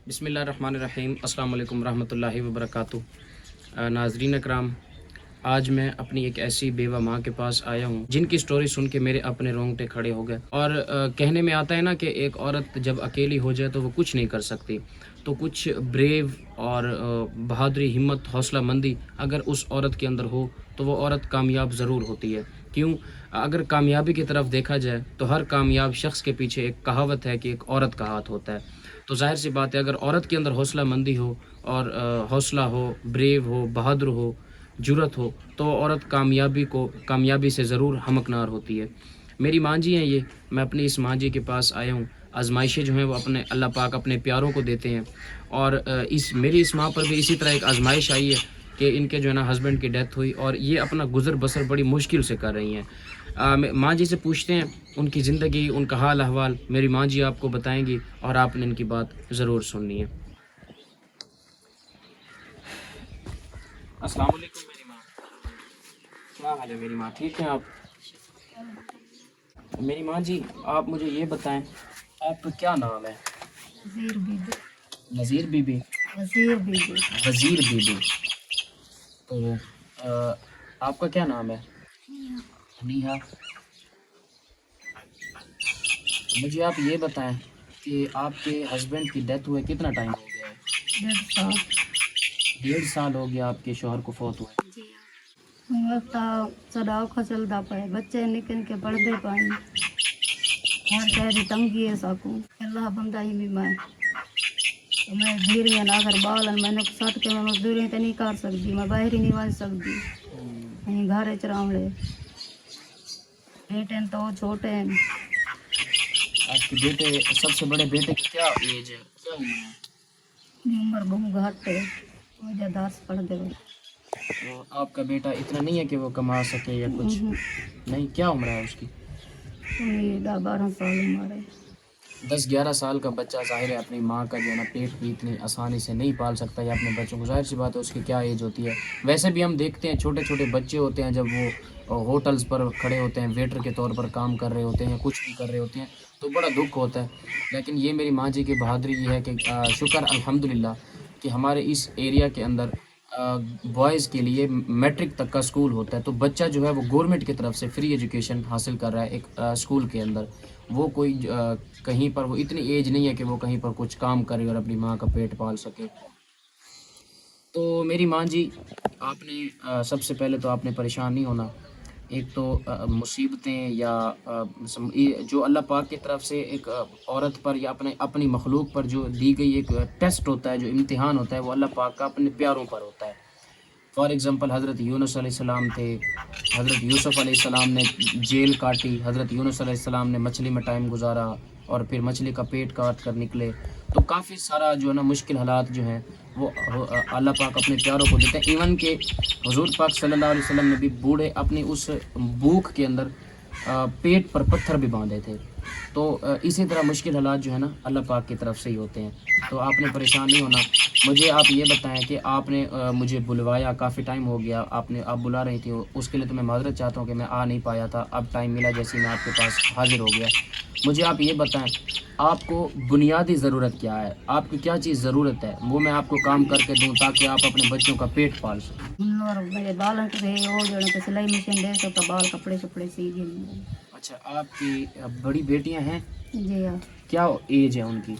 बिस्मिल्लाहिर्रहमानिर्रहीम। अस्सलाम वालेकुम रहमतुल्लाहि व बरकातुहू। नाज़रीन अकराम, आज मैं अपनी एक ऐसी बेवा माँ के पास आया हूँ जिनकी स्टोरी सुन के मेरे अपने रोंगटे खड़े हो गए। और कहने में आता है ना कि एक औरत जब अकेली हो जाए तो वो कुछ नहीं कर सकती, तो कुछ ब्रेव और बहादुरी, हिम्मत, हौसला मंदी अगर उस औरत के अंदर हो तो वो औरत कामयाब ज़रूर होती है। क्यों? अगर कामयाबी की तरफ देखा जाए तो हर कामयाब शख्स के पीछे एक कहावत है कि एक औरत का हाथ होता है। तो ज़ाहिर सी बात है, अगर औरत के अंदर हौसला मंदी हो और हौसला हो, ब्रेव हो, बहादुर हो, जुर्रत हो, तो औरत कामयाबी से ज़रूर हमकनार होती है। मेरी माँ जी हैं ये, मैं अपनी इस माँ जी के पास आया हूँ। आज़माइशें जो हैं वो अपने अल्लाह पाक अपने प्यारों को देते हैं। और इस माँ पर भी इसी तरह एक आज़माइश आई है कि इनके जो है ना हस्बैंड की डेथ हुई और ये अपना गुज़र बसर बड़ी मुश्किल से कर रही हैं। माँ जी से पूछते हैं उनकी ज़िंदगी, उनका हाल अहवाल मेरी माँ जी आपको बताएँगी और आपने इनकी बात ज़रूर सुननी है। अस्सलाम वालेकुम मेरी माँ। क्या हाल है मेरी माँ, ठीक हैं आप? मेरी माँ जी, आप मुझे ये बताएं, आपका क्या नाम है? वज़ीर बीबी। नज़ीर बीबी? वज़ीर बीबी। वज़ीर बीबी। तो आपका क्या नाम है? हनीहा। मुझे आप ये बताएं कि आपके हस्बैंड की डेथ हुए कितना टाइम हो गया है? 1.5 साल। 1.5 साल हो गया आपके शौहर को फौत हुए? जी वक्त सदाओ का चलता पाए बच्चे निके निके पढ़ते पाए हर कह तंगी है साकू अल्लाह बंदा ही भी मैं तो मैं धीरे में ना कर बाल मैंने सट के मैं मजदूरी तो नहीं कर सकती, मैं बाहर ही नहीं बन सकती, कहीं घर चरावले बेटे तो छोटे हैं। आपके बेटे, सबसे बड़े बेटे की क्या एज है, क्या उम्र है? उम्र बहुत घट है, मुझे 10 पढ़ दे। तो आपका बेटा इतना नहीं है कि वो कमा सके या कुछ? नहीं, क्या उम्र है उसकी? 12 साल उम्र है। 10-11 साल का बच्चा ज़ाहिर है अपनी माँ का जो है ना पेट भी इतनी आसानी से नहीं पाल सकता या अपने बच्चों को, ज़ाहिर सी बात है उसकी क्या एज होती है। वैसे भी हम देखते हैं छोटे छोटे बच्चे होते हैं जब वो होटल्स पर खड़े होते हैं, वेटर के तौर पर काम कर रहे होते हैं या कुछ भी कर रहे होते हैं, तो बड़ा दुख होता है। लेकिन ये मेरी माँ जी की बहादुरी ये है कि शुक्र अल्हम्दुलिल्लाह कि हमारे इस एरिया के अंदर बॉयज़ के लिए मैट्रिक तक का स्कूल होता है। तो बच्चा जो है वो गवर्नमेंट की तरफ से फ्री एजुकेशन हासिल कर रहा है एक स्कूल के अंदर। वो कोई कहीं पर, वो इतनी एज नहीं है कि वो कहीं पर कुछ काम करे और अपनी माँ का पेट पाल सके। तो मेरी माँ जी, आपने सबसे पहले तो आपने परेशान नहीं होना। एक तो मुसीबतें या जो अल्लाह पाक की तरफ से एक औरत पर या अपनी मखलूक पर जो दी गई एक टेस्ट होता है, जो इम्तिहान होता है, वो अल्लाह पाक का अपने प्यारों पर होता है। फॉर एग्ज़ाम्पल हज़रत यूनुस अलैहिस्सलाम थे, हज़रत यूसुफ़ अलैहिस्सलाम ने जेल काटी, हज़रत यूनुस अलैहिस्सलाम ने मछली में टाइम गुजारा और फिर मछली का पेट काट कर निकले। तो काफ़ी सारा जो है ना मुश्किल हालात जो हैं वो अल्लाह पाक अपने प्यारों को देते हैं। इवन के हुज़ूर पाक सल्लल्लाहु अलैहि वसल्लम ने भी बूढ़े अपनी उस भूख के अंदर पेट पर पत्थर भी बांधे थे। तो इसी तरह मुश्किल हालात जो है ना अल्लाह पाक की तरफ से ही होते हैं। तो आपने परेशान नहीं होना। मुझे आप ये बताएं कि आपने मुझे बुलवाया, काफ़ी टाइम हो गया, आप बुला रही थी, उसके लिए तो मैं माज़रत चाहता हूँ कि मैं आ नहीं पाया था। अब टाइम मिला जैसे मैं आपके पास हाज़िर हो गया। मुझे आप ये बताएं, आपको बुनियादी ज़रूरत क्या है? आपकी क्या चीज़ ज़रूरत है, वो मैं आपको काम करके दूँ ताकि आप अपने बच्चों का पेट पाल सकें। और मेरे बालन के हो जो तो सिलाई मशीन दे तो बाल कपड़े शपड़े सी गए। अच्छा, आपकी बड़ी बेटियां हैं? जी हाँ, क्या एज है उनकी?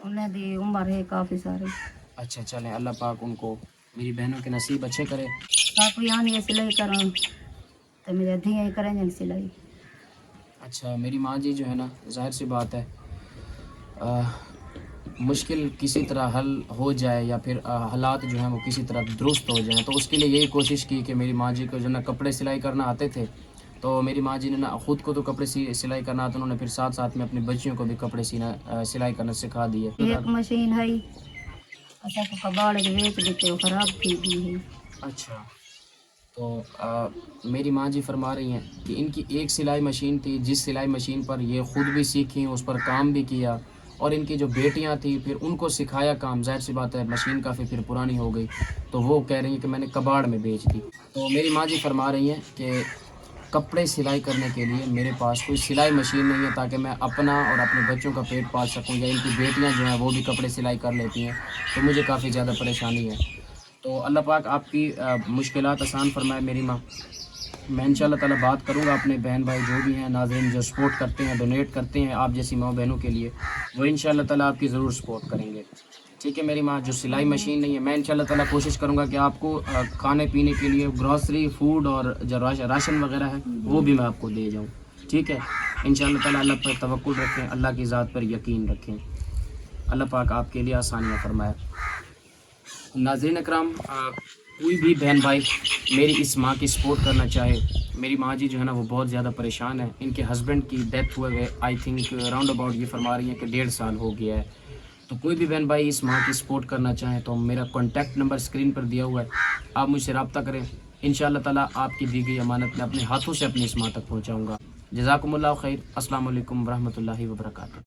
उन्हें दी उम्र है काफ़ी सारी। अच्छा, चलें, अल्लाह पाक उनको, मेरी बहनों के नसीब अच्छे करे। आप यहाँ नहीं सिलाई करा तो मेरे धी ही करेंगे सिलाई। अच्छा, मेरी माँ जी जो है ना, ज़ाहिर सी बात है, मुश्किल किसी तरह हल हो जाए या फिर हालात जो हैं वो किसी तरह दुरुस्त हो जाएं, तो उसके लिए यही कोशिश की कि मेरी माँ जी को जो ना कपड़े सिलाई करना आते थे। तो मेरी माँ जी ने ना ख़ुद को तो कपड़े सिलाई करना आता, उन्होंने फिर साथ साथ में अपनी बच्चियों को भी कपड़े सिलाई करना सिखा दिए। एक मशीन है अच्छा को कबाड़ के बेच देते हो, खराब थी भी है। अच्छा, तो मेरी माँ जी फरमा रही हैं कि इनकी एक सिलाई मशीन थी, जिस सिलाई मशीन पर ये ख़ुद भी सीखी, उस पर काम भी किया, और इनकी जो बेटियां थी फिर उनको सिखाया काम। ज़ाहिर सी बात है मशीन काफ़ी फिर पुरानी हो गई, तो वो कह रही हैं कि मैंने कबाड़ में बेच दी। तो मेरी माँ जी फरमा रही हैं कि کپڑے سلائی کرنے کے لیے میرے پاس کوئی سلائی مشین نہیں ہے تاکہ میں اپنا اور اپنے بچوں کا پیٹ پال سکوں، یا ان کی بیٹیاں جو ہیں وہ بھی کپڑے سلائی کر لیتی ہیں، تو مجھے کافی زیادہ پریشانی ہے۔ تو اللہ پاک آپ کی مشکلات آسان فرمائے میری ماں۔ میں انشاءاللہ تعالیٰ بات کروں گا اپنے بہن بھائی جو بھی ہیں ناظرین، جو سپورٹ کرتے ہیں، ڈونیٹ کرتے ہیں آپ جیسی ماں بہنوں کے لیے، وہ انشاءاللہ تعالیٰ آپ کی ضرور سپورٹ کریں گے، ٹھیک ہے میری ماں۔ جو سلائی مشین نہیں ہے، میں انشاءاللہ تعالیٰ کوشش کروں گا کہ آپ کو کھانے پینے کے لیے گروسری فوڈ اور جو راشن وغیرہ ہے وہ بھی میں آپ کو دے جاؤں، ٹھیک ہے انشاءاللہ تعالیٰ۔ اللہ پر توکل رکھیں، اللہ کی ذات پر یقین رکھیں، اللہ پاک آپ کے لیے آسانیاں فرمائے۔ ناظرین اکرام، کوئی بھی بہن بھائی میری اس ماں کی سپورٹ کرنا چاہے، میری ماں جی جو ہے نا وہ بہت زیادہ پریشان ہے، ان کے ہسبینڈ کی ڈیتھ ہوئے آئی تھنک راؤنڈ اباؤٹ یہ فرما رہی ہیں کہ 1.5 سال ہو گیا ہے۔ تو کوئی بھی بہن بھائی اس ماں کی سپورٹ کرنا چاہیں تو میرا کانٹیکٹ نمبر اسکرین پر دیا ہوا ہے، آپ مجھ سے رابطہ کریں، انشاءاللہ تعالیٰ آپ کی دی گئی امانت میں اپنے ہاتھوں سے اپنی اس ماں تک پہنچاؤں گا۔ جزاکم اللہ خیر، السلام علیکم ورحمۃ اللہ وبرکاتہ۔